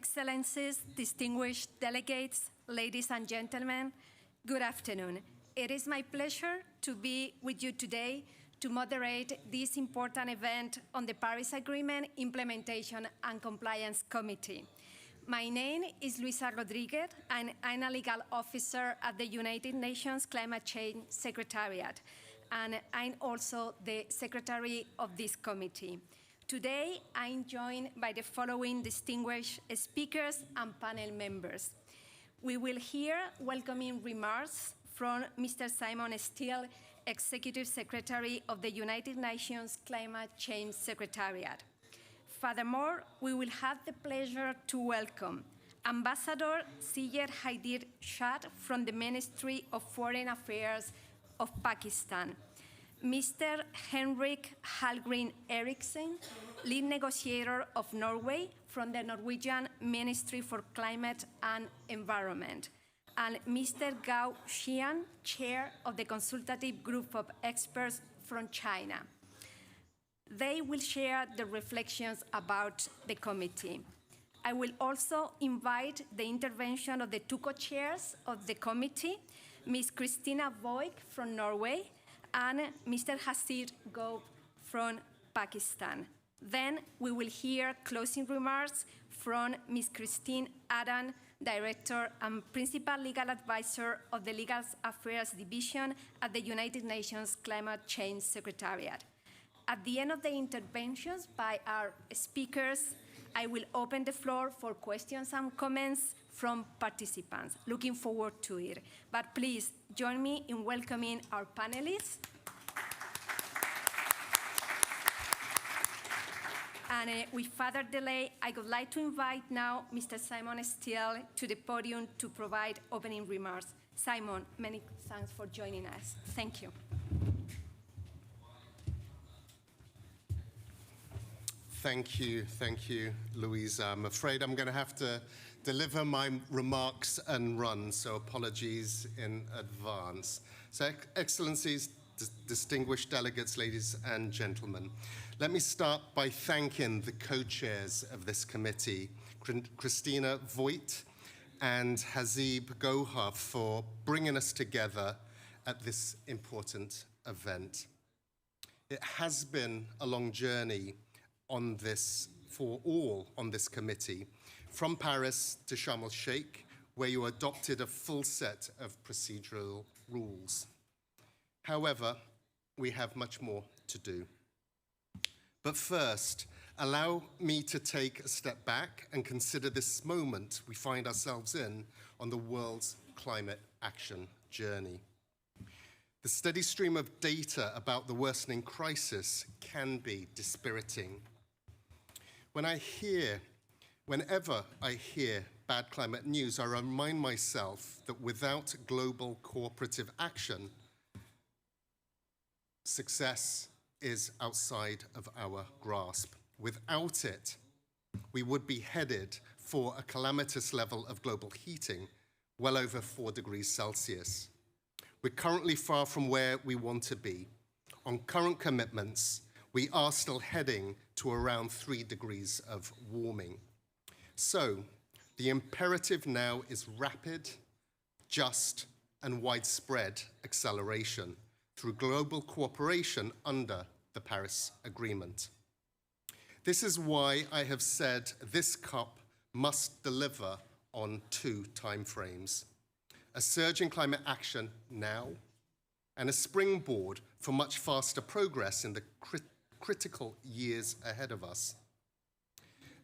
Excellencies, distinguished delegates, ladies and gentlemen, good afternoon. It is my pleasure to be with you today to moderate this important event on the Paris Agreement Implementation and Compliance Committee. My name is Luisa Rodríguez, and I'm a legal officer at the United Nations Climate Change Secretariat, and I'm also the secretary of this committee. Today, I'm joined by the following distinguished speakers and panel members. We will hear welcoming remarks from Mr. Simon Stiell, Executive Secretary of the United Nations Climate Change Secretariat. Furthermore, we will have the pleasure to welcome Ambassador Syed Haider Shah from the Ministry of Foreign Affairs of Pakistan, Mr. Henrik Hallgrim Eriksen, lead negotiator of Norway from the Norwegian Ministry for Climate and Environment, and Mr. Gao Shian, chair of the Consultative Group of Experts from China. They will share their reflections about the committee. I will also invite the intervention of the two co-chairs of the committee, Ms. Christina Voigt from Norway and Mr. Haseeb from Pakistan. Then we will hear closing remarks from Ms. Christine Adam, Director and Principal Legal Advisor of the Legal Affairs Division at the United Nations Climate Change Secretariat. At the end of the interventions by our speakers, I will open the floor for questions and comments from participants. Looking forward to it. But please join me in welcoming our panelists. And with further delay, I would like to invite now Mr. Simon Stiell to the podium to provide opening remarks. Simon, many thanks for joining us. Thank you. Thank you, Luisa. I'm afraid I'm going to have to deliver my remarks and run, so apologies in advance. So, Excellencies, distinguished delegates, ladies and gentlemen, let me start by thanking the co-chairs of this committee, Christina Voigt and Haseeb Gohar, for bringing us together at this important event. It has been a long journey on this, for all on this committee, from Paris to Sharm el-Sheikh, where you adopted a full set of procedural rules. However, we have much more to do. But first, allow me to take a step back and consider this moment we find ourselves in on the world's climate action journey. The steady stream of data about the worsening crisis can be dispiriting. Whenever I hear bad climate news, I remind myself that without global cooperative action, success is outside of our grasp. Without it, we would be headed for a calamitous level of global heating, well over 4 degrees Celsius. We're currently far from where we want to be. On current commitments, we are still heading to around 3 degrees of warming. So, the imperative now is rapid, just, and widespread acceleration through global cooperation under the Paris Agreement. This is why I have said this COP must deliver on 2 timeframes: a surge in climate action now, and a springboard for much faster progress in the critical years ahead of us.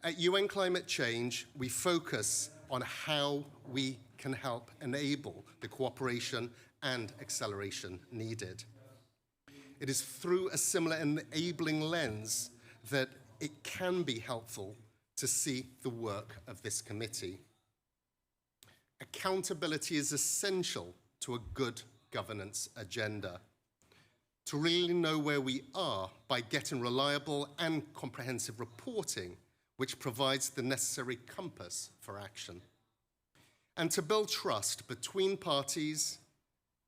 At UN Climate Change, we focus on how we can help enable the cooperation and acceleration needed. It is through a similar enabling lens that it can be helpful to see the work of this committee. Accountability is essential to a good governance agenda. To really know where we are by getting reliable and comprehensive reporting, which provides the necessary compass for action. And to build trust between parties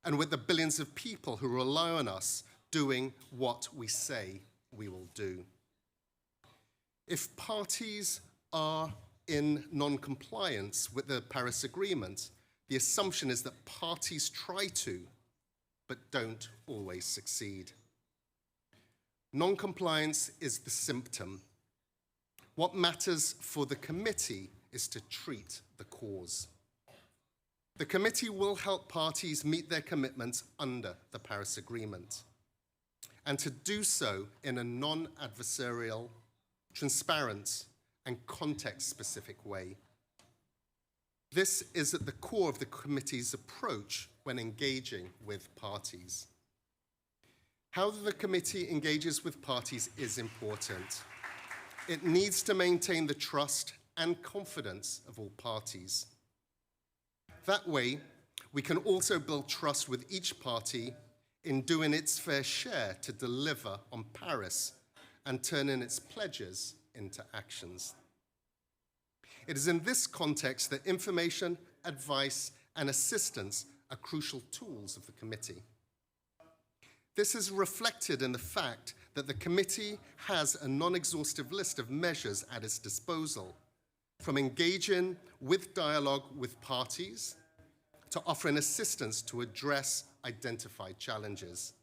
and with the billions of people who rely on us doing what we say we will do. If parties are in non-compliance with the Paris Agreement, the assumption is that parties try to, but don't always succeed. Non-compliance is the symptom. What matters for the committee is to treat the cause. The committee will help parties meet their commitments under the Paris Agreement, and to do so in a non-adversarial, transparent, and context-specific way. This is at the core of the committee's approach when engaging with parties. How the committee engages with parties is important. It needs to maintain the trust and confidence of all parties. That way, we can also build trust with each party in doing its fair share to deliver on Paris and turning its pledges into actions. It is in this context that information, advice, and assistance are crucial tools of the committee. This is reflected in the fact that the committee has a non-exhaustive list of measures at its disposal, from engaging with dialogue with parties to offering assistance to address identified challenges.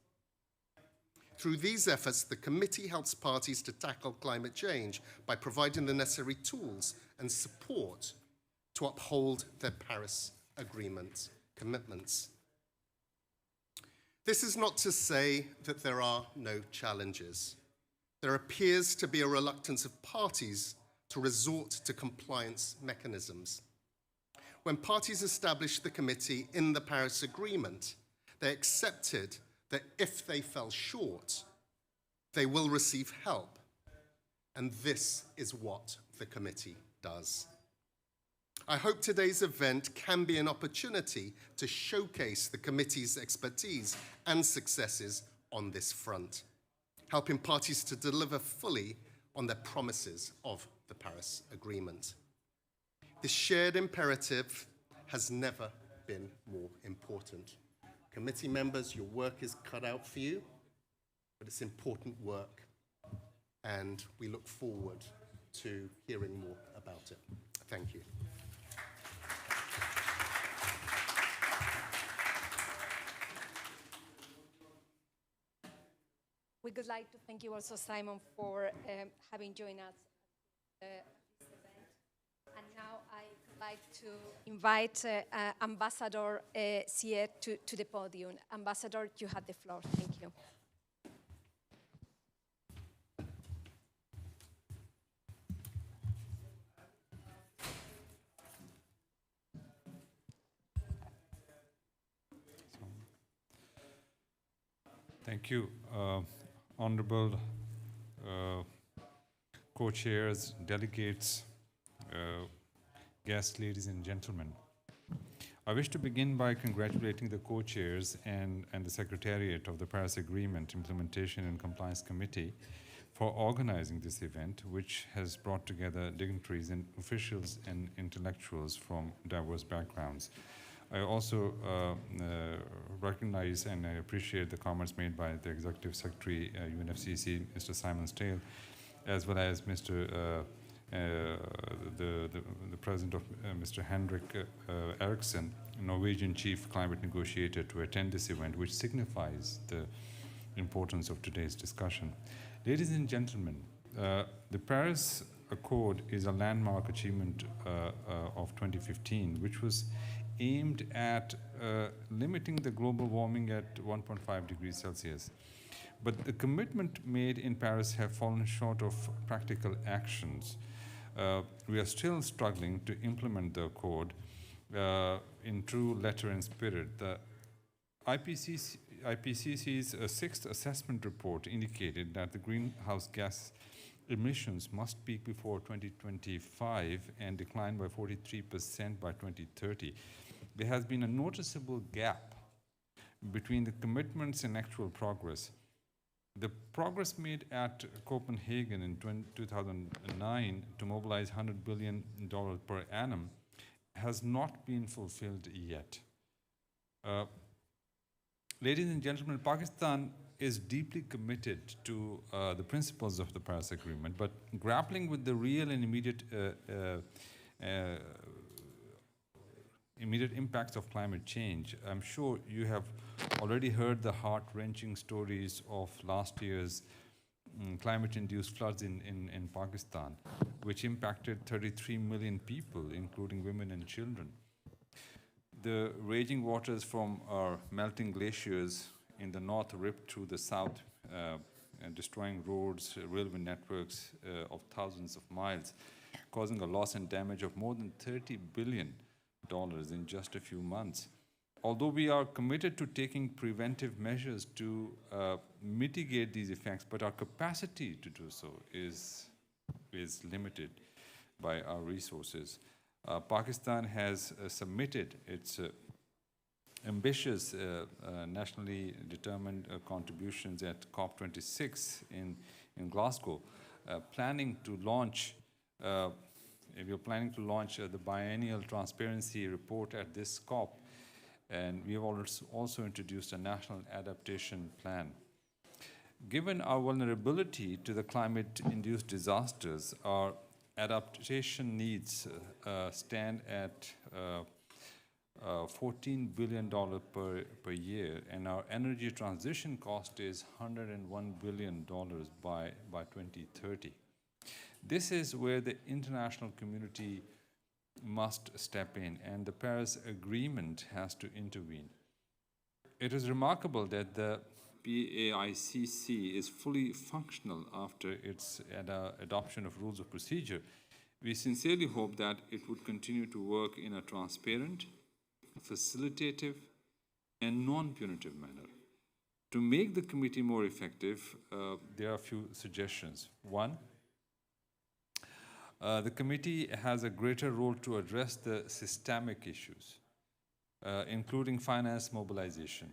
Through these efforts, the committee helps parties to tackle climate change by providing the necessary tools and support to uphold their Paris Agreement commitments. This is not to say that there are no challenges. There appears to be a reluctance of parties to resort to compliance mechanisms. When parties established the committee in the Paris Agreement, they accepted that if they fell short, they will receive help. And this is what the committee does. I hope today's event can be an opportunity to showcase the committee's expertise and successes on this front, helping parties to deliver fully on their promises of the Paris Agreement. This shared imperative has never been more important. Committee members, your work is cut out for you, but it's important work, and we look forward to hearing more about it. Thank you. We would like to thank you also, Simon, for having joined us at this event. And now I would like to invite Ambassador Syed to the podium. Ambassador, you have the floor. Thank you. Thank you, honorable co-chairs, delegates, guests, ladies and gentlemen. I wish to begin by congratulating the co-chairs and the Secretariat of the Paris Agreement Implementation and Compliance Committee for organizing this event, which has brought together dignitaries and officials and intellectuals from diverse backgrounds. I also recognize and I appreciate the comments made by the Executive Secretary, UNFCCC, Mr. Simon Stiell, as well as Mr. The President of Mr. Henrik Eriksen, Norwegian Chief Climate Negotiator, to attend this event, which signifies the importance of today's discussion. Ladies and gentlemen, the Paris Accord is a landmark achievement of 2015, which was aimed at limiting the global warming at 1.5 degrees Celsius. But the commitment made in Paris have fallen short of practical actions. We are still struggling to implement the accord in true letter and spirit. The IPCC's sixth assessment report indicated that the greenhouse gas emissions must peak before 2025 and decline by 43% by 2030. There has been a noticeable gap between the commitments and actual progress. The progress made at Copenhagen in 2009 to mobilize $100 billion per annum has not been fulfilled yet. Ladies and gentlemen, Pakistan is deeply committed to the principles of the Paris Agreement, but grappling with the real and immediate immediate impacts of climate change. I'm sure you have already heard the heart-wrenching stories of last year's climate-induced floods in Pakistan, which impacted 33 million people, including women and children. The raging waters from our melting glaciers in the north ripped through the south, and destroying roads, railway networks of thousands of miles, causing a loss and damage of more than $30 billion in just a few months. Although we are committed to taking preventive measures to mitigate these effects, but our capacity to do so is limited by our resources. Pakistan has submitted its ambitious nationally determined contributions at COP26 in Glasgow, planning to launch we are planning to launch the biennial transparency report at this COP, and we have also introduced a national adaptation plan. Given our vulnerability to the climate-induced disasters, our adaptation needs stand at $14 billion per year, and our energy transition cost is $101 billion by 2030. This is where the international community must step in, and the Paris Agreement has to intervene. It is remarkable that the PAICC is fully functional after its adoption of rules of procedure. We sincerely hope that it would continue to work in a transparent, facilitative, and non-punitive manner. To make the committee more effective, there are a few suggestions. One, the committee has a greater role to address the systemic issues, including finance mobilization,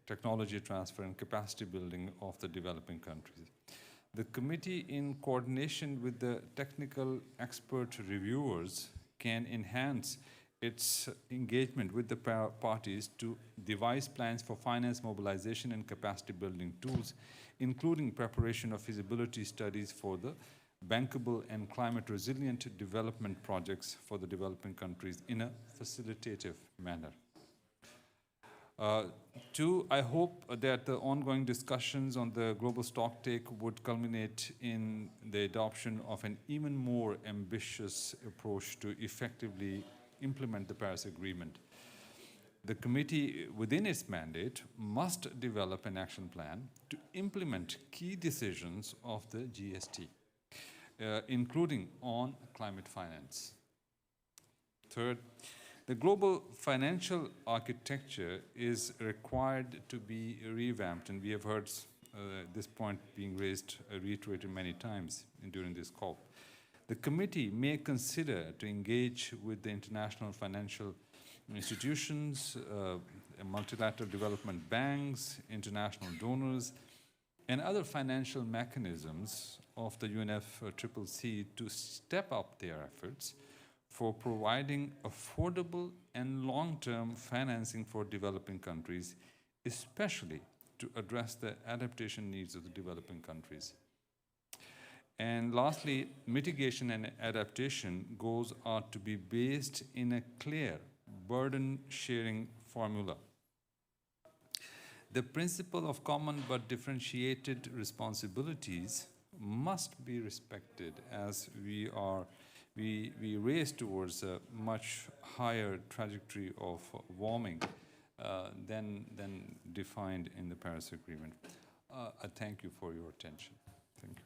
technology transfer, and capacity building of the developing countries. The committee, in coordination with the technical expert reviewers, can enhance its engagement with the parties to devise plans for finance mobilization and capacity building tools, including preparation of feasibility studies for the bankable and climate resilient development projects for the developing countries in a facilitative manner. Two, I hope that the ongoing discussions on the global stocktake would culminate in the adoption of an even more ambitious approach to effectively implement the Paris Agreement. The committee, within its mandate, must develop an action plan to implement key decisions of the GST, including on climate finance. Third, the global financial architecture is required to be revamped, and we have heard this point being raised, reiterated many times during this COP. The committee may consider to engage with the international financial institutions, multilateral development banks, international donors, and other financial mechanisms of the UNFCCC to step up their efforts for providing affordable and long-term financing for developing countries, especially to address the adaptation needs of the developing countries. And lastly, mitigation and adaptation goals are to be based in a clear burden-sharing formula. The principle of common but differentiated responsibilities must be respected as we race towards a much higher trajectory of warming than defined in the Paris Agreement. I thank you for your attention. Thank you.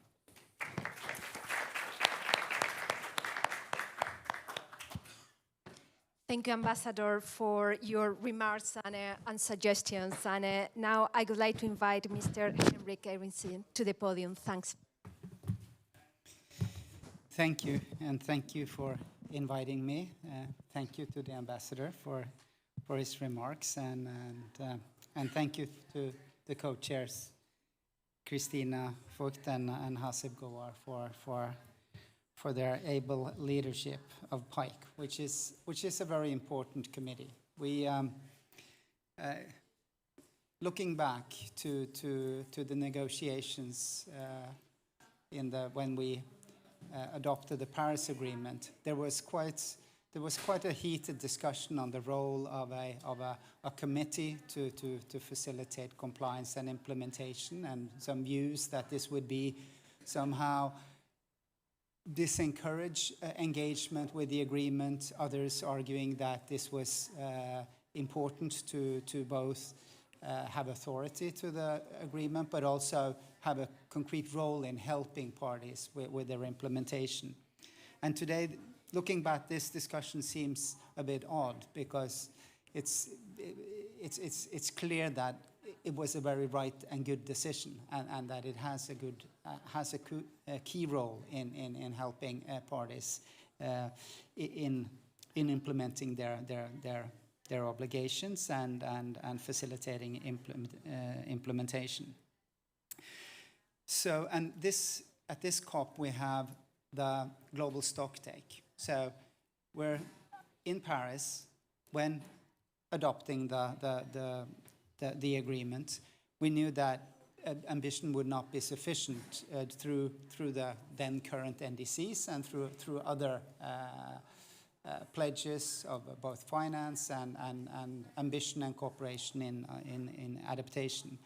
Thank you, Ambassador, for your remarks and suggestions. And now I would like to invite Mr. Henrik Eriksen to the podium. Thanks. Thank you, and thank you for inviting me. Thank you to the ambassador for his remarks, and thank you to the co-chairs, Christina, Voigt, and Haseeb Gohar for their able leadership of PAICC, which is a very important committee. We looking back to the negotiations when we adopted the Paris Agreement, there was quite a heated discussion on the role of a committee to facilitate compliance and implementation, and some views that this would be somehow disencourage engagement with the agreement, others arguing that this was important to both have authority to the agreement, but also have a concrete role in helping parties with their implementation. And today, looking back, this discussion seems a bit odd because it's clear that it was a very right and good decision, and that it has a key role in helping parties in implementing their obligations and facilitating implementation. So, and at this COP we have the global stocktake. So we're in Paris when adopting the agreement. We knew that ambition would not be sufficient through the then current NDCs and through other pledges of both finance and ambition and cooperation in adaptation.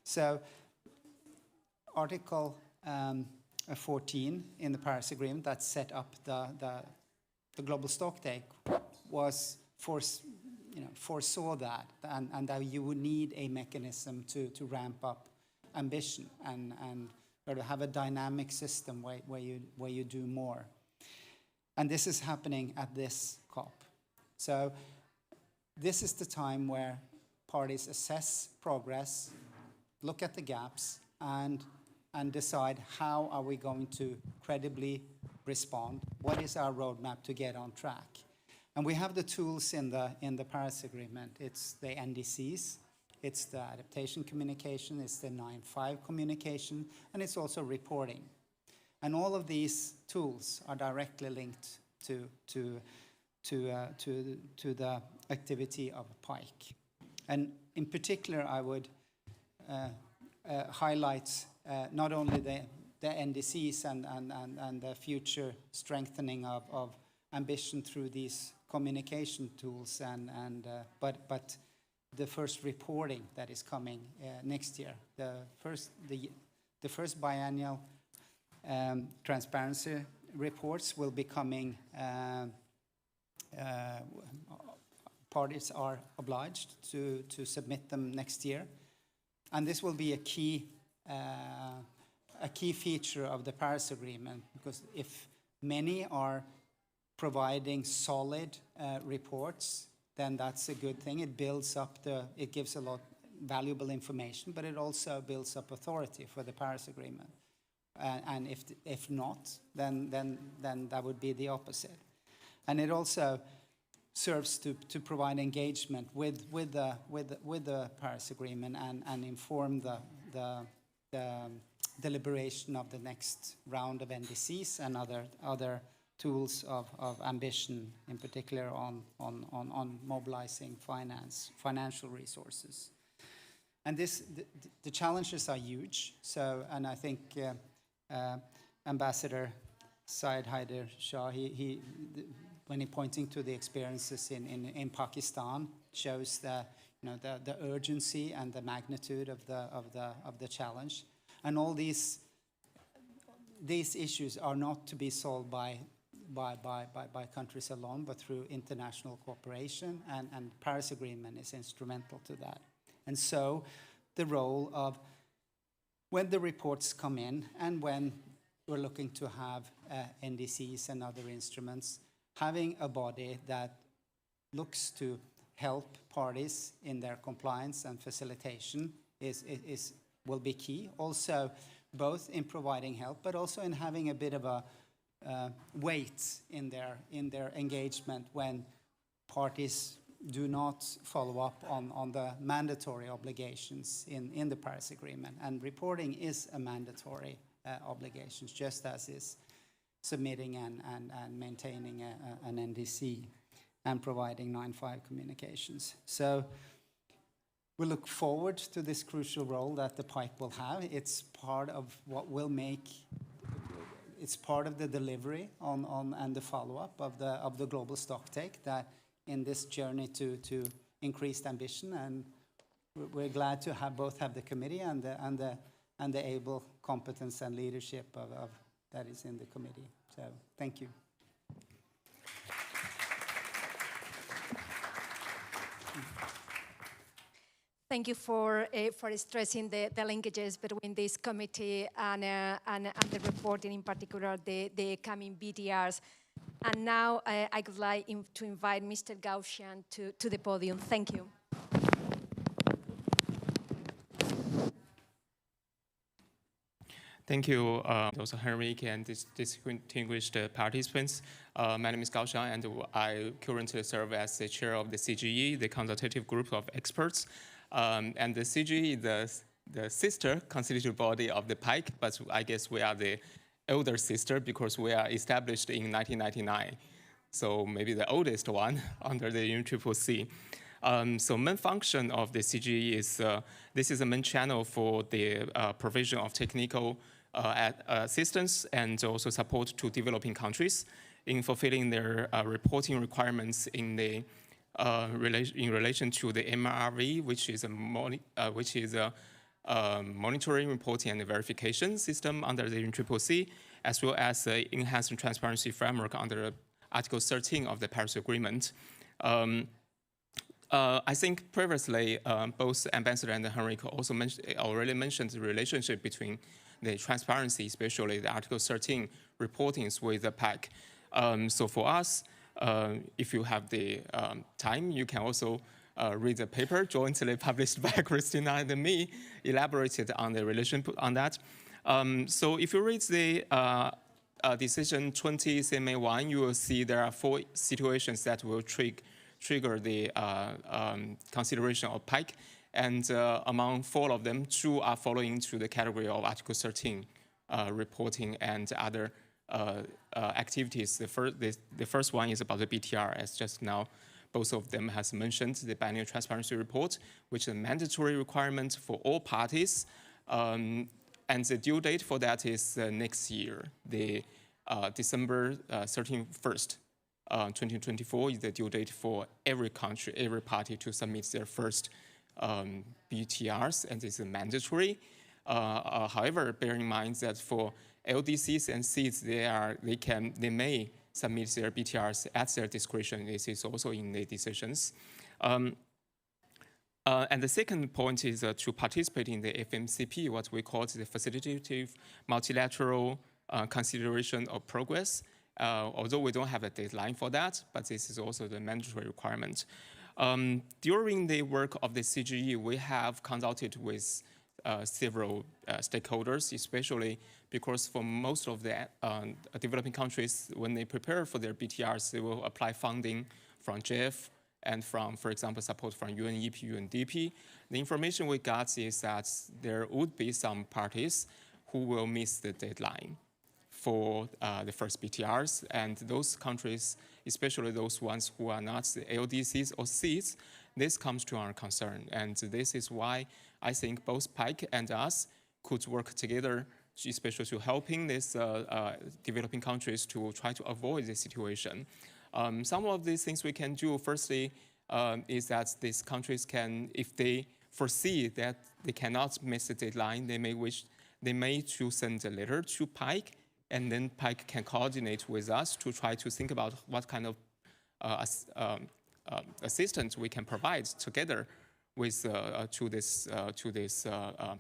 So Article 14 in the Paris Agreement that set up the global stocktake foresaw that, and that you would need a mechanism to ramp up ambition and or to have a dynamic system where you do more. And this is happening at this COP. So this is the time where parties assess progress, look at the gaps, and decide how are we going to credibly respond, what is our roadmap to get on track. And we have the tools in the Paris Agreement. It's the NDCs, it's the adaptation communication, it's the 9.5 communication, and it's also reporting. And all of these tools are directly linked to the activity of PAICC. And in particular, I would highlight not only the NDCs and the future strengthening of ambition through these communication tools, but the first reporting that is coming next year. The first biennial transparency reports will be coming. Parties are obliged to submit them next year, and this will be a key feature of the Paris Agreement, because if many are providing solid reports, then that's a good thing. It builds up it gives a lot valuable information, but it also builds up authority for the Paris Agreement. And if not, then that would be the opposite. And it also serves to provide engagement with the Paris Agreement and inform the deliberation of the next round of NDCs and other tools of ambition, in particular on mobilizing financial resources. And the challenges are huge. So, and I think Ambassador Syed Haider Shah, when he pointing to the experiences in Pakistan, shows the urgency and the magnitude of the challenge. And all these issues are not to be solved by countries alone, but through international cooperation, and Paris Agreement is instrumental to that. And so the role of, when the reports come in and when we're looking to have NDCs and other instruments, having a body that looks to help parties in their compliance and facilitation will be key. Also, both in providing help, but also in having a bit of a weight in their engagement when parties do not follow up on the mandatory obligations in the Paris Agreement. And reporting is a mandatory obligation, just as is submitting and maintaining an NDC and providing 9.5 communications. So we look forward to this crucial role that the PAICC will have. It's part of what will make, it's part of the delivery and the follow-up of the global stocktake that in this journey to increased ambition, and we're glad to both have the committee and the able competence and leadership of that is in the committee. So thank you. Thank you for stressing the linkages between this committee and the reporting, in particular the coming BTRs. And now I would like to invite Mr. Gao Shian to the podium. Thank you. Thank you, also Henrik and distinguished participants. My name is Gao Shian, and I currently serve as the chair of the CGE, the consultative group of experts. And the CGE is the sister constitutive body of the PAICC, but I guess we are the elder sister because we are established in 1999. So maybe the oldest one under the UNCCC. So main function of the CGE is, this is a main channel for the provision of technical assistance and also support to developing countries in fulfilling their reporting requirements in the in relation to the MRV, which is a monitoring, reporting, and verification system under the UNCCC, as well as the enhanced transparency framework under Article 13 of the Paris Agreement. I think previously, both Ambassador and Henrik also already mentioned the relationship between the transparency, especially the Article 13 reportings with the PAICC. So for us, if you have the time, you can also read the paper jointly published by Christina and me, elaborated on the relationship on that. So if you read the decision 20 CMA1, you will see there are 4 situations that will trigger the consideration of PAICC. And among 4 of them, 2 are falling into the category of Article 13 reporting and other activities. The first one is about the BTR, as just now both of them has mentioned, the biennial transparency report, which is a mandatory requirement for all parties. And the due date for that is next year. The December 31st, 2024 is the due date for every country, every party to submit their first BTRs, and this is mandatory. However, bear in mind that for LDCs and seeds, they may submit their BTRs at their discretion. This is also in the decisions. And the second point is to participate in the FMCP, what we call the Facilitative Multilateral Consideration of Progress. Although we don't have a deadline for that, but this is also the mandatory requirement. During the work of the CGE, we have consulted with several stakeholders, especially because for most of the developing countries, when they prepare for their BTRs, they will apply funding from GEF and from, for example, support from UNEP, UNDP. The information we got is that there would be some parties who will miss the deadline for the first BTRs, and those countries, especially those ones who are not the LDCs or seeds, this comes to our concern. And this is why I think both PAICC and us could work together, especially to helping these developing countries to try to avoid this situation. Some of these things we can do, firstly, is that these countries can, if they foresee that they cannot miss the deadline, they may to send a letter to PAICC, and then PAICC can coordinate with us to try to think about what kind of assistance we can provide together with to this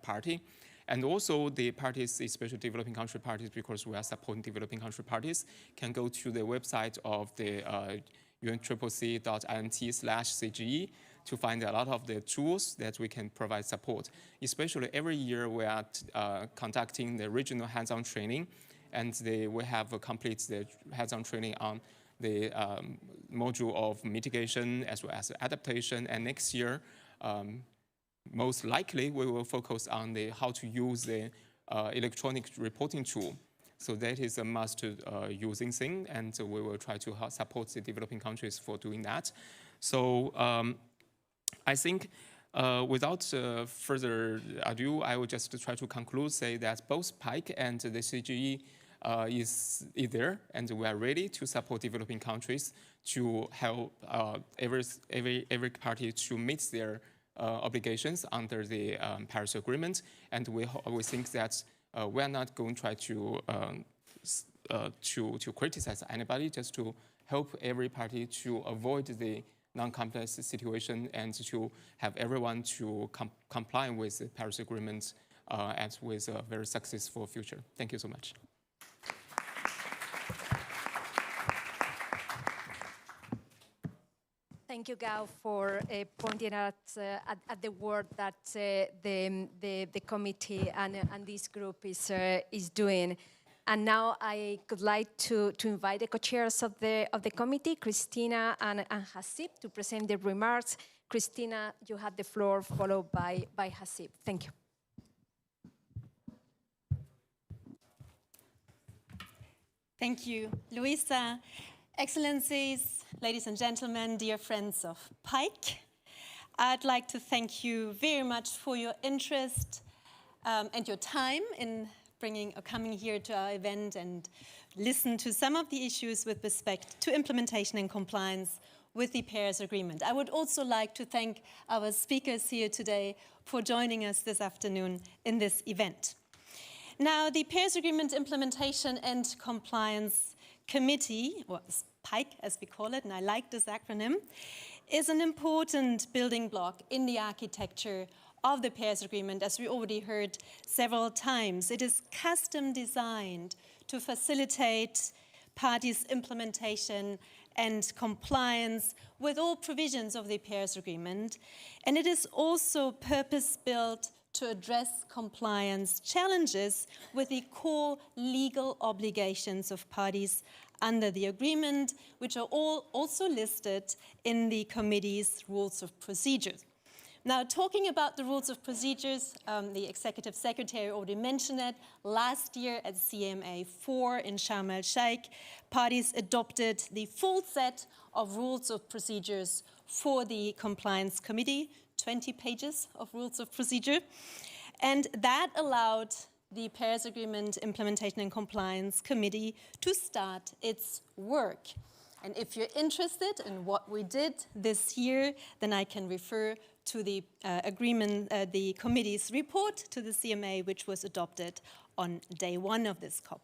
party. And also the parties, especially developing country parties, because we are supporting developing country parties, can go to the website of the UNCCC.int/CGE to find a lot of the tools that we can provide support. Especially every year we are conducting the regional hands-on training, and we have completed the hands-on training on the module of mitigation as well as adaptation. And next year, most likely, we will focus on how to use the electronic reporting tool. So that is a must using thing, and we will try to support the developing countries for doing that. So I think without further ado, I will just try to conclude, say that both PAICC and the CGE is there, and we are ready to support developing countries to help every party to meet their obligations under the Paris Agreement. And we think that we are not going to try to criticize anybody, just to help every party to avoid the non-complex situation and to have everyone to comply with the Paris Agreement and with a very successful future. Thank you so much. Thank you, Gao, for pointing out at the work that the committee and this group is doing. And now I would like to invite the co-chairs of the committee, Christina and Haseeb, to present their remarks. Christina, you have the floor, followed by Haseeb. Thank you. Thank you, Luisa. Excellencies, ladies and gentlemen, dear friends of PAICC, I'd like to thank you very much for your interest and your time in coming here to our event and listen to some of the issues with respect to implementation and compliance with the Paris Agreement. I would also like to thank our speakers here today for joining us this afternoon in this event. Now, the Paris Agreement Implementation and Compliance Committee, or PAICC as we call it, and I like this acronym, is an important building block in the architecture of the Paris Agreement, as we already heard several times. It is custom designed to facilitate parties' implementation and compliance with all provisions of the Paris Agreement, and it is also purpose-built to address compliance challenges with the core legal obligations of parties under the agreement, which are all also listed in the committee's rules of procedure. Now, talking about the rules of procedures, the Executive Secretary already mentioned it. Last year at CMA 4 in Sharm el-Sheikh, parties adopted the full set of rules of procedures for the Compliance Committee, 20 pages of rules of procedure. And that allowed the Paris Agreement Implementation and Compliance Committee to start its work. And if you're interested in what we did this year, then I can refer to the the committee's report to the CMA, which was adopted on day 1 of this COP.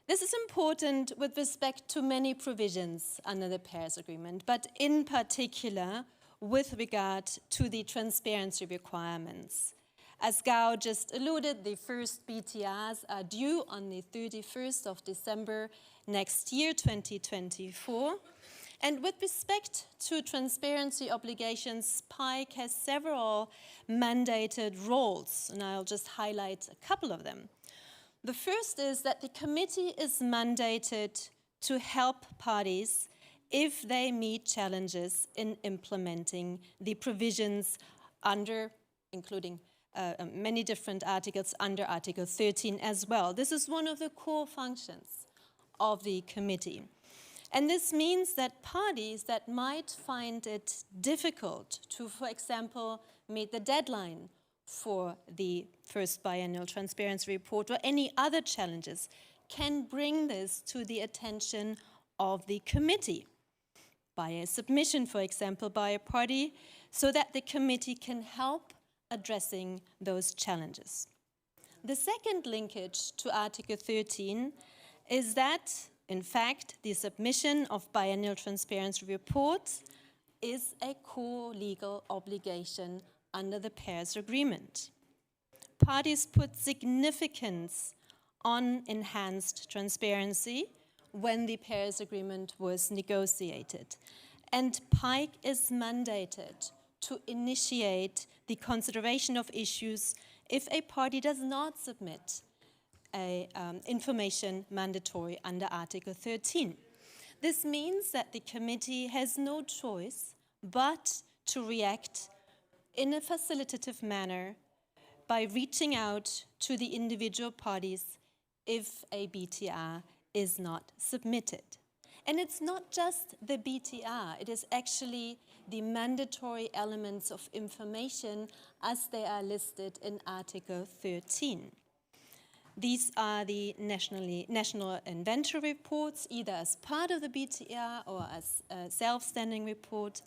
This is important with respect to many provisions under the Paris Agreement, but in particular with regard to the transparency requirements. As Gao just alluded, the first BTRs are due on the 31st of December next year, 2024. And with respect to transparency obligations, PAICC has several mandated roles, and I'll just highlight a couple of them. The first is that the committee is mandated to help parties if they meet challenges in implementing the provisions under, including many different articles under Article 13 as well. This is one of the core functions of the committee. And this means that parties that might find it difficult to, for example, meet the deadline for the first biannual transparency report or any other challenges can bring this to the attention of the committee by a submission, for example, by a party, so that the committee can help addressing those challenges. The second linkage to Article 13 is that, in fact, the submission of biannual transparency reports is a core legal obligation under the Paris Agreement. Parties put significance on enhanced transparency when the Paris Agreement was negotiated. And PAICC is mandated to initiate the consideration of issues if a party does not submit information mandatory under Article 13. This means that the committee has no choice but to react in a facilitative manner by reaching out to the individual parties if a BTR is not submitted. And it's not just the BTR, it is actually the mandatory elements of information as they are listed in Article 13. These are the national inventory reports, either as part of the BTR or as a self-standing report.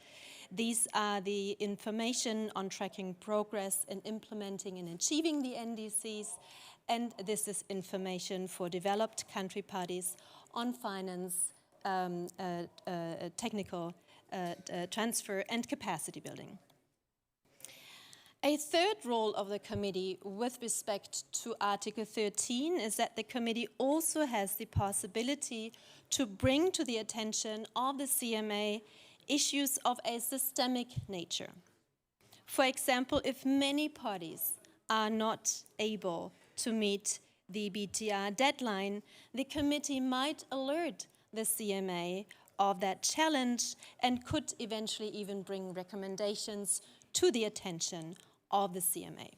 These are the information on tracking progress in implementing and achieving the NDCs, and this is information for developed country parties on finance, technical transfer, and capacity building. A third role of the committee with respect to Article 13 is that the committee also has the possibility to bring to the attention of the CMA issues of a systemic nature. For example, if many parties are not able to meet the BTR deadline, the committee might alert the CMA of that challenge and could eventually even bring recommendations to the attention of the CMA.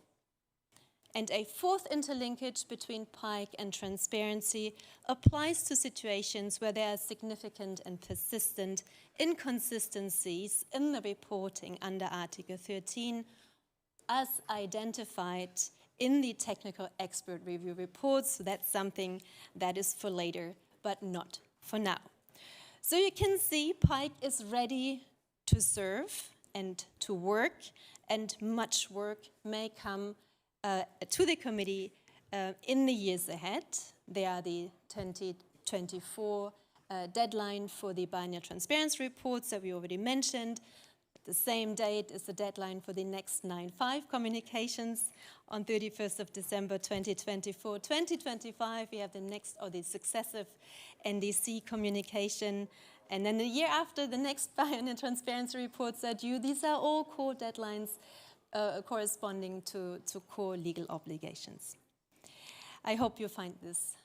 And a fourth interlinkage between PAICC and transparency applies to situations where there are significant and persistent inconsistencies in the reporting under Article 13, as identified in the technical expert review reports. So that's something that is for later, but not for now. So you can see PAICC is ready to serve and to work, and much work may come to the committee in the years ahead. There are the 2024 deadline for the biennial transparency reports that we already mentioned. The same date is the deadline for the next 9/5 communications on 31st of December 2024. 2025, we have the next or the successive NDC communication. And then the year after, the next biennial transparency reports are due. These are all core deadlines corresponding to core legal obligations. I hope you find this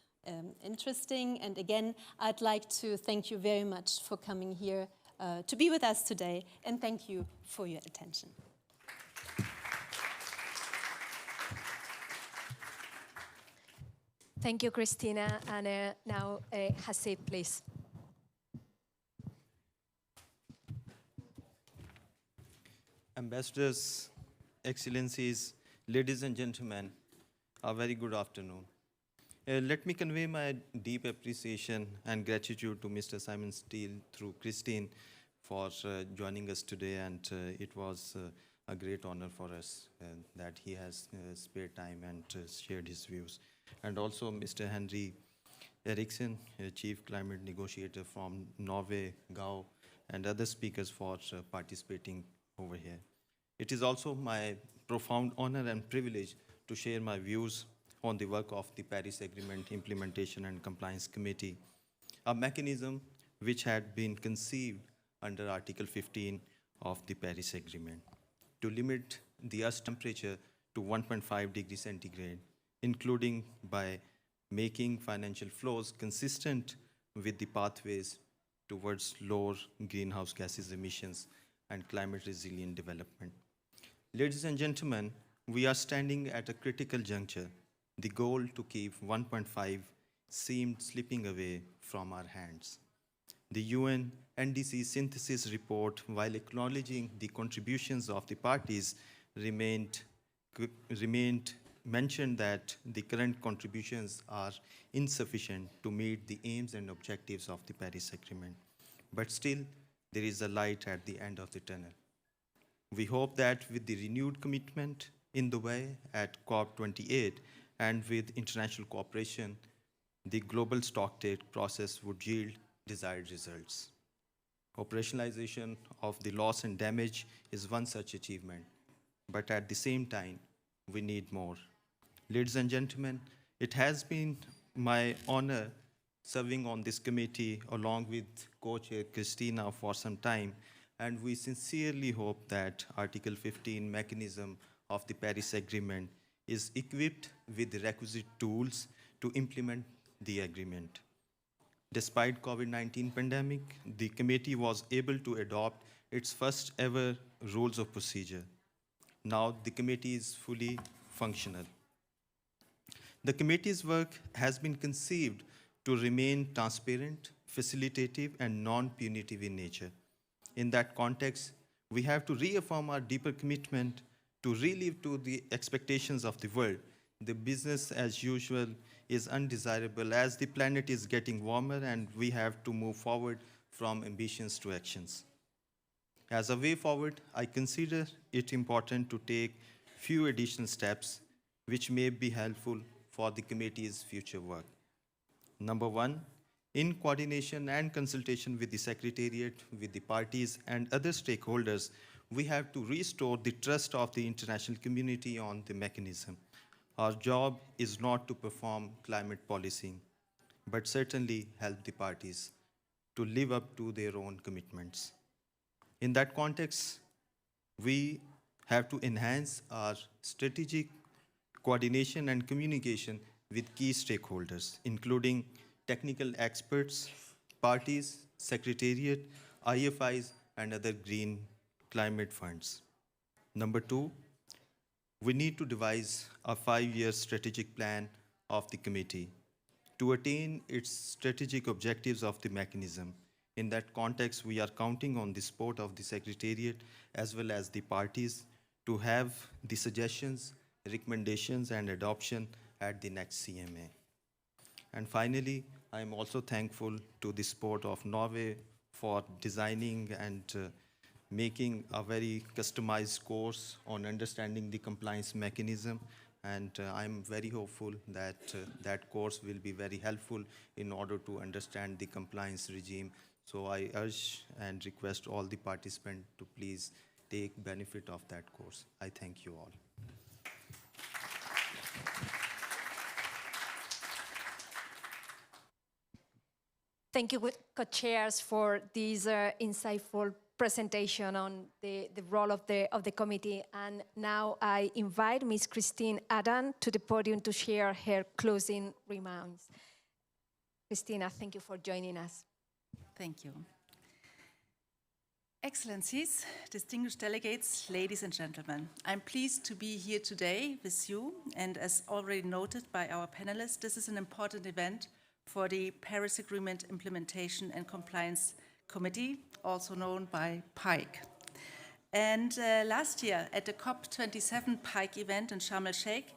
interesting. And again, I'd like to thank you very much for coming here to be with us today, and thank you for your attention. Thank you, Christina. And now, Haseeb, please. Ambassadors, Excellencies, ladies and gentlemen, a very good afternoon. Let me convey my deep appreciation and gratitude to Mr. Simon Stiell through Christine for joining us today, and it was a great honor for us that he has spared time and shared his views. And also Mr. Henrik, Eriksen, Chief Climate Negotiator from Norway, Gao, and other speakers for participating over here. It is also my profound honor and privilege to share my views on the work of the Paris Agreement Implementation and Compliance Committee, a mechanism which had been conceived under Article 15 of the Paris Agreement to limit the Earth's temperature to 1.5 degrees centigrade, including by making financial flows consistent with the pathways towards lower greenhouse gases emissions and climate resilient development. Ladies and gentlemen, we are standing at a critical juncture. The goal to keep 1.5 seemed slipping away from our hands. The UN NDC synthesis report, while acknowledging the contributions of the parties, mentioned that the current contributions are insufficient to meet the aims and objectives of the Paris Agreement. But still, there is a light at the end of the tunnel. We hope that with the renewed commitment in the way at COP28 and with international cooperation, the global stocktake process would yield desired results. Operationalization of the loss and damage is one such achievement, but at the same time, we need more. Ladies and gentlemen, it has been my honor serving on this committee along with co-chair Christina for some time, and we sincerely hope that Article 15 mechanism of the Paris Agreement is equipped with the requisite tools to implement the agreement. Despite COVID-19 pandemic, the committee was able to adopt its first ever rules of procedure. Now the committee is fully functional. The committee's work has been conceived to remain transparent, facilitative, and non-punitive in nature. In that context, we have to reaffirm our deeper commitment to relive to the expectations of the world the business as usual is undesirable as the planet is getting warmer and we have to move forward from ambitions to actions. As a way forward, I consider it important to take few additional steps which may be helpful for the committee's future work. Number one, in coordination and consultation with the Secretariat, with the parties and other stakeholders, we have to restore the trust of the international community on the mechanism. Our job is not to perform climate policy, but certainly help the parties to live up to their own commitments. In that context, we have to enhance our strategic coordination and communication with key stakeholders, including technical experts, parties, Secretariat, IFIs, and other green climate funds. Number two, we need to devise a 5-year strategic plan of the committee to attain its strategic objectives of the mechanism. In that context, we are counting on the support of the Secretariat as well as the parties to have the suggestions, recommendations, and adoption at the next CMA. And finally, I am also thankful to the support of Norway for designing and making a very customized course on understanding the compliance mechanism. And I'm very hopeful that that course will be very helpful in order to understand the compliance regime. So I urge and request all the participants to please take benefit of that course. I thank you all. Thank you, co-chairs, for this insightful presentation on the role of the committee. And now I invite Ms. Christine Adam to the podium to share her closing remarks. Christina, thank you for joining us. Thank you. Excellencies, distinguished delegates, ladies and gentlemen, I'm pleased to be here today with you. And as already noted by our panelists, this is an important event for the Paris Agreement Implementation and Compliance Committee, also known by PAICC. And last year at the COP27 PAICC event in Sharm el-Sheikh,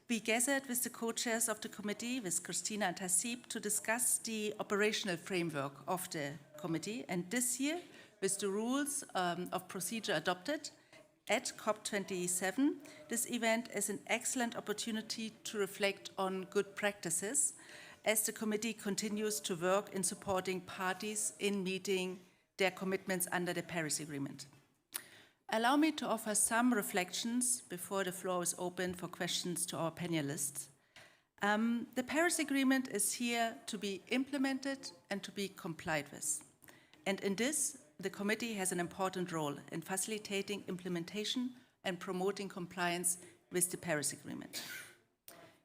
we gathered with the co-chairs of the committee, with Christina and Haseeb, to discuss the operational framework of the committee. And this year, with the rules of procedure adopted at COP27, this event is an excellent opportunity to reflect on good practices as the committee continues to work in supporting parties in meeting their commitments under the Paris Agreement. Allow me to offer some reflections before the floor is open for questions to our panelists. The Paris Agreement is here to be implemented and to be complied with. And in this, the committee has an important role in facilitating implementation and promoting compliance with the Paris Agreement.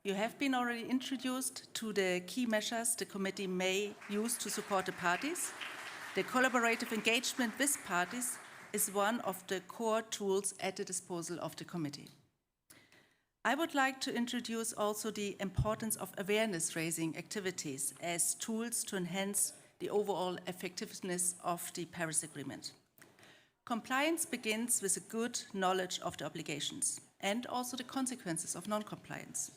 You have been already introduced to the key measures the committee may use to support the parties. The collaborative engagement with parties is one of the core tools at the disposal of the committee. I would like to introduce also the importance of awareness-raising activities as tools to enhance the overall effectiveness of the Paris Agreement. Compliance begins with a good knowledge of the obligations and also the consequences of non-compliance.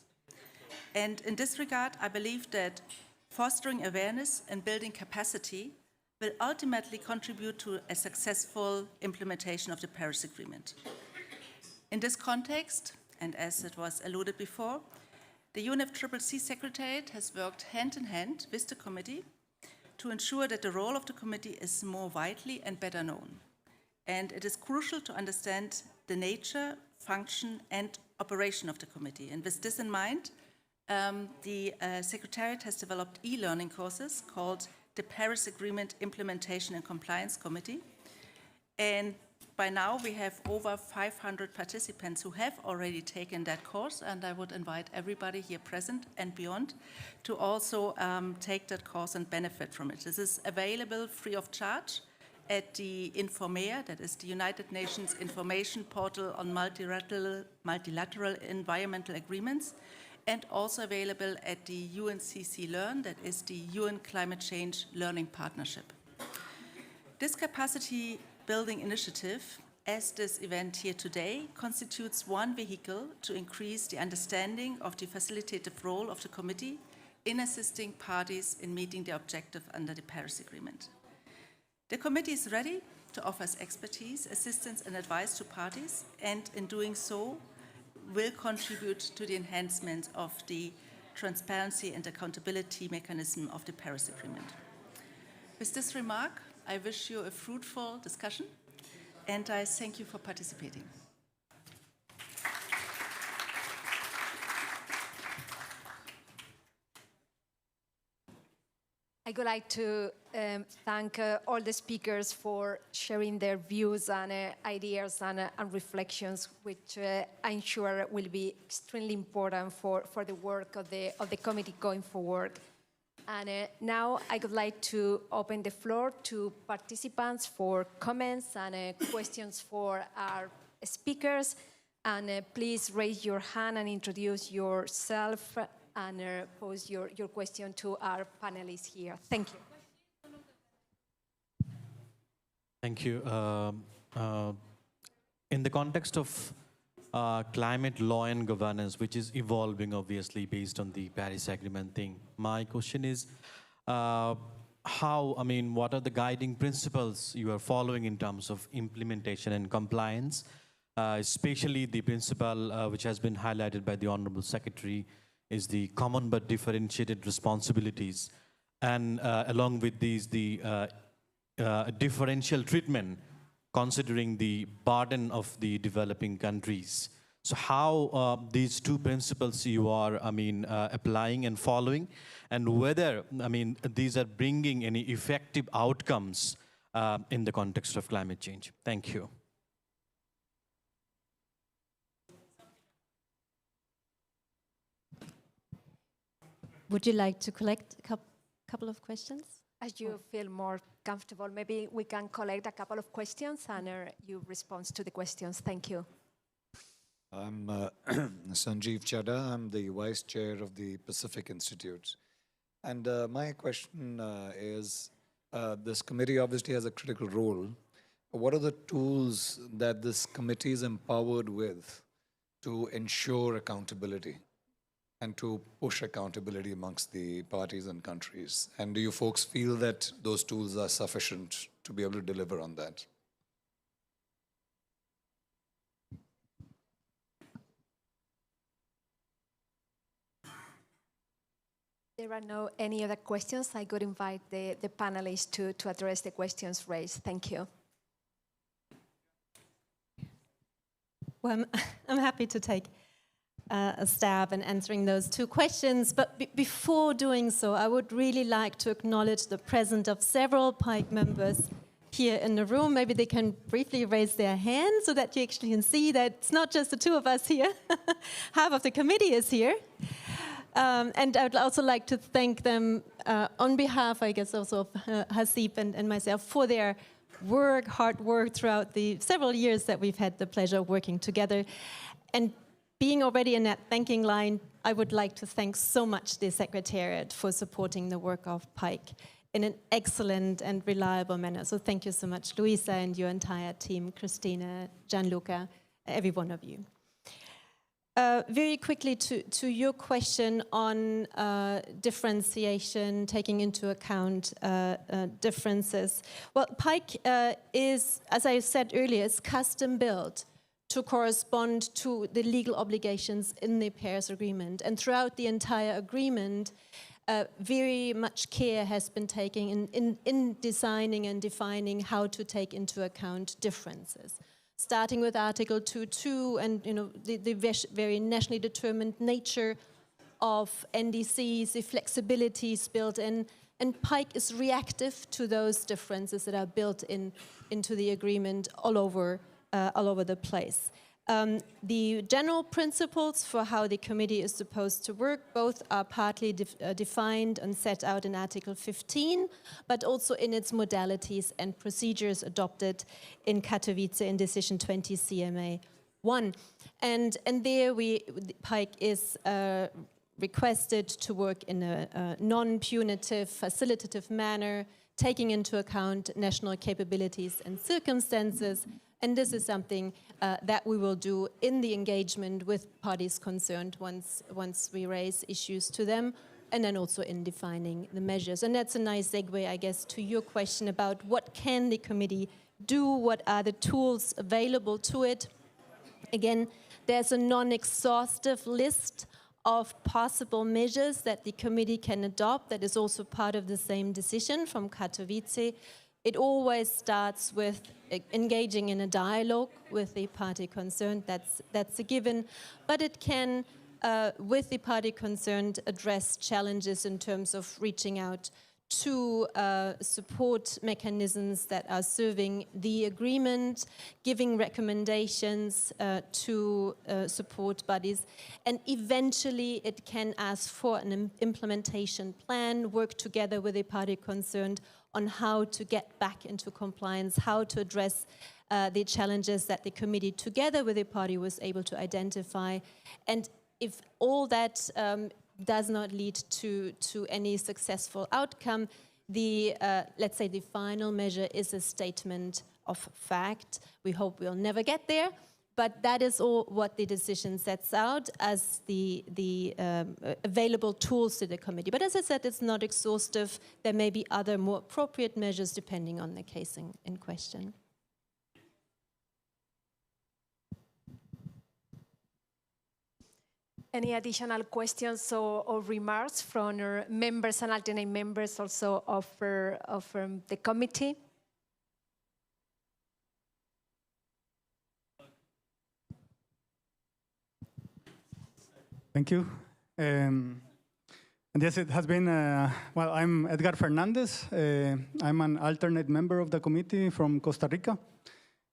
And in this regard, I believe that fostering awareness and building capacity will ultimately contribute to a successful implementation of the Paris Agreement. In this context, and as it was alluded before, the UNFCCC Secretariat has worked hand in hand with the committee to ensure that the role of the committee is more widely and better known. And it is crucial to understand the nature, function, and operation of the committee. And with this in mind, the Secretariat has developed e-learning courses called the Paris Agreement Implementation and Compliance Committee. And by now we have over 500 participants who have already taken that course, and I would invite everybody here present and beyond to also take that course and benefit from it. This is available free of charge at the Informea, that is the United Nations information portal on multilateral environmental agreements, and also available at the UNCC Learn, that is the UN Climate Change Learning Partnership. This capacity building initiative as this event here today constitutes one vehicle to increase the understanding of the facilitative role of the committee in assisting parties in meeting the objective under the Paris Agreement. The committee is ready to offer its expertise, assistance and advice to parties, and in doing so will contribute to the enhancement of the transparency and accountability mechanism of the Paris Agreement. With this remark, I wish you a fruitful discussion, and I thank you for participating. I would like to thank all the speakers for sharing their views and ideas and reflections, which I'm sure will be extremely important for the work of the committee going forward. And now I would like to open the floor to participants for comments and questions for our speakers. And please raise your hand and introduce yourself and pose your question to our panelists here. Thank you. Thank you. In the context of climate law and governance, which is evolving obviously based on the Paris Agreement thing, my question is, what are the guiding principles you are following in terms of implementation and compliance, especially the principle which has been highlighted by the Honorable Secretary, is the common but differentiated responsibilities, and along with these, the differential treatment considering the burden of the developing countries. So how these two principles you are, applying and following, and whether, these are bringing any effective outcomes in the context of climate change. Thank you. Would you like to collect a couple of questions? As you feel more comfortable, maybe we can collect a couple of questions and you respond to the questions. Thank you. I'm Sanjeev Chadha. I'm the Vice Chair of the Pacific Institute. And my question is, this committee obviously has a critical role. What are the tools that this committee is empowered with to ensure accountability and to push accountability amongst the parties and countries? And do you folks feel that those tools are sufficient to be able to deliver on that? There are no any other questions. I could invite the panelists to address the questions raised. Thank you. Well, I'm happy to take a stab in answering those two questions. But before doing so, I would really like to acknowledge the presence of several PAICC members here in the room. Maybe they can briefly raise their hands so that you actually can see that it's not just the two of us here. Half of the committee is here. And I would also like to thank them on behalf, I guess, also of Haseeb and myself for their hard work throughout the several years that we've had the pleasure of working together. And being already in that thanking line, I would like to thank so much the Secretariat for supporting the work of PAICC in an excellent and reliable manner. So thank you so much, Luisa and your entire team, Christina, Gianluca, every one of you. Very quickly to your question on differentiation, taking into account differences. Well, PAICC is, as I said earlier, is custom built to correspond to the legal obligations in the Paris Agreement. And throughout the entire agreement, very much care has been taken in designing and defining how to take into account differences. Starting with Article 2.2 and the very nationally determined nature of NDCs, the flexibilities built in, and PAICC is reactive to those differences that are built into the agreement all over the place. The general principles for how the committee is supposed to work, both are partly defined and set out in Article 15, but also in its modalities and procedures adopted in Katowice in Decision 20 CMA 1. And there PAICC is requested to work in a non-punitive, facilitative manner, taking into account national capabilities and circumstances, And this is something that we will do in the engagement with parties concerned once we raise issues to them, and then also in defining the measures. And that's a nice segue, I guess, to your question about what can the committee do, what are the tools available to it. Again, there's a non-exhaustive list of possible measures that the committee can adopt that is also part of the same decision from Katowice. It always starts with engaging in a dialogue with the party concerned, that's a given, but it can, with the party concerned, address challenges in terms of reaching out to support mechanisms that are serving the agreement, giving recommendations to support bodies, and eventually it can ask for an implementation plan, work together with the party concerned on how to get back into compliance, how to address the challenges that the committee together with the party was able to identify. And if all that does not lead to any successful outcome, the let's say the final measure is a statement of fact. We hope we'll never get there, but that is all what the decision sets out as the available tools to the committee. But as I said, it's not exhaustive. There may be other more appropriate measures depending on the case in question. Any additional questions or remarks from our members and alternate members also of the committee? Thank you. And yes, it has been, well, I'm Edgar Fernandez. I'm an alternate member of the committee from Costa Rica.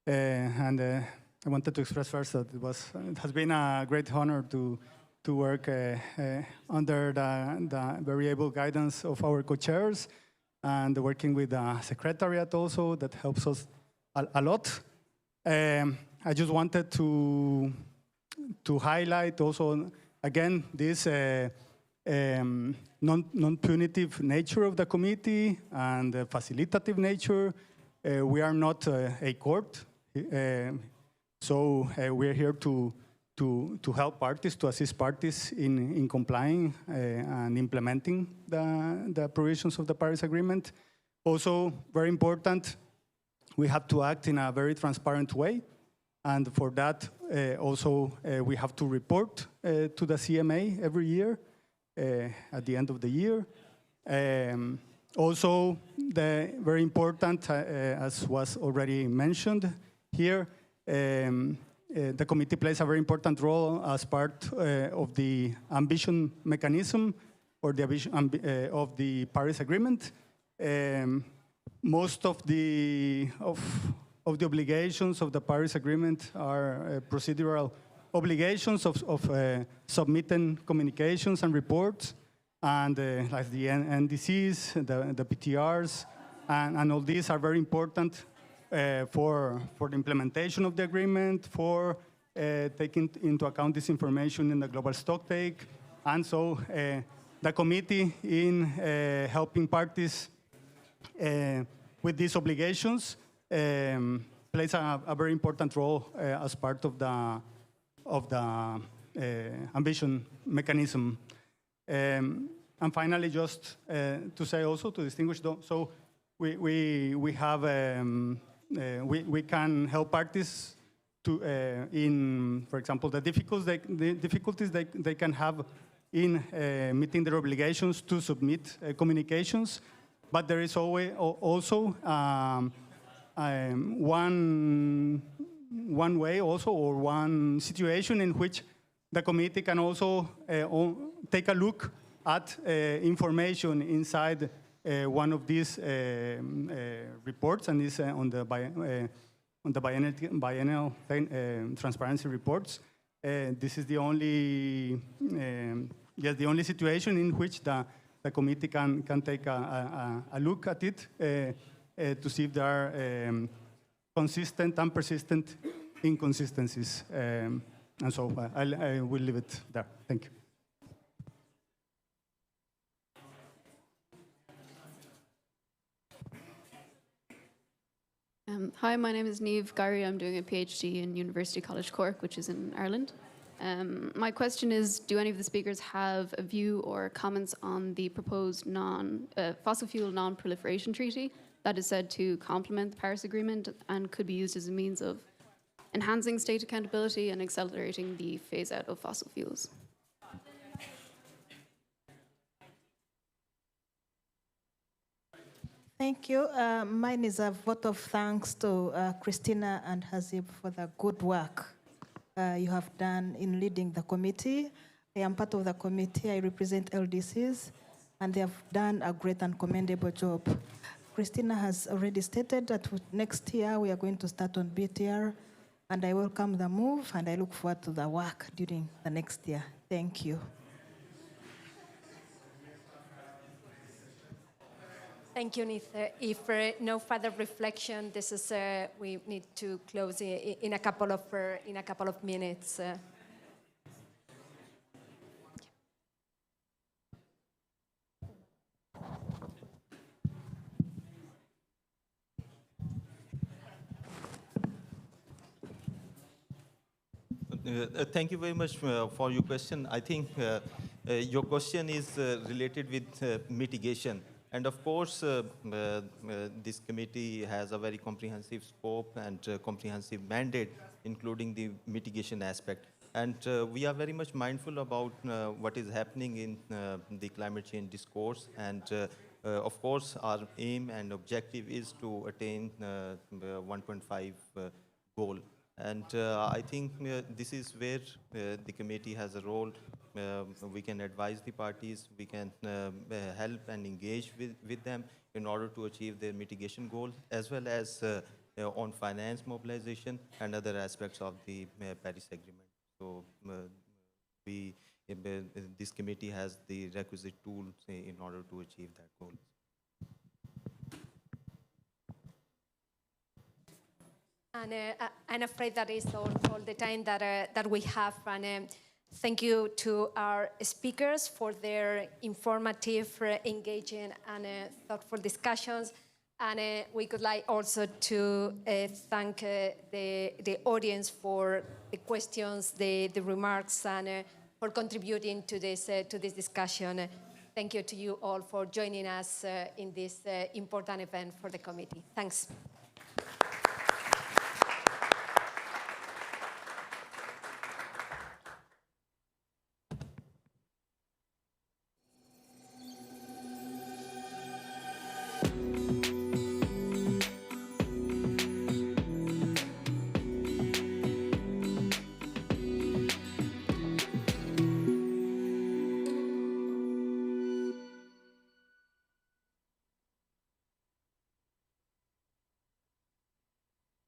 And I wanted to express first that it has been a great honor to work under the very able guidance of our co-chairs and working with the secretariat also, that helps us a lot. I just wanted to highlight also, again, this non-punitive nature of the committee and the facilitative nature. We are not a court, so we're here to help parties, to assist parties in complying and implementing the provisions of the Paris Agreement. Also, very important, we have to act in a very transparent way. And for that, also, we have to report to the CMA every year at the end of the year. Also, very important, as was already mentioned here, the committee plays a very important role as part of the ambition mechanism or the ambition of the Paris Agreement. Most of the obligations of the Paris Agreement are procedural obligations of submitting communications and reports, and like the NDCs, the PTRs, and all these are very important for the implementation of the agreement, for taking into account this information in the global stocktake. And so the committee, in helping parties with these obligations, plays a very important role as part of the ambition mechanism. And finally, just to say also, to distinguish, so we have we can help parties to in, for example, the difficulties they can have in meeting their obligations to submit communications. But there is always also one way also, or one situation in which the committee can also take a look at information inside one of these reports, and is on the biennial transparency reports. This is the only the only situation in which the committee can take a look at it to see if there are consistent and persistent inconsistencies. And so I will leave it there. Thank you. Hi, my name is Niamh Gary. I'm doing a PhD in University College Cork, which is in Ireland. My question is, do any of the speakers have a view or comments on the proposed fossil fuel non-proliferation treaty that is said to complement the Paris Agreement and could be used as a means of enhancing state accountability and accelerating the phase-out of fossil fuels? Thank you. Mine is a vote of thanks to Christina and Haseeb for the good work you have done in leading the committee. I am part of the committee. I represent LDCs, and they have done a great and commendable job. Christina has already stated that next year we are going to start on BTR, and I welcome the move, and I look forward to the work during the next year. Thank you. Thank you, Nith. If no further reflection, this is we need to close in a couple of minutes. Thank you very much for your question. I think your question is related with mitigation. And of course, this committee has a very comprehensive scope and comprehensive mandate, including the mitigation aspect. And we are very much mindful about what is happening in the climate change discourse. And of course, our aim and objective is to attain 1.5 goal. And I think this is where the committee has a role. We can advise the parties, we can help and engage with them in order to achieve their mitigation goal, as well as on finance mobilization and other aspects of the Paris Agreement. So this committee has the requisite tools in order to achieve that goal. And I'm afraid that is all the time that we have. And thank you to our speakers for their informative, engaging, and thoughtful discussions. And we could like also to thank the audience for the questions, the remarks, and for contributing to this discussion. Thank you to you all for joining us in this important event for the committee. Thanks.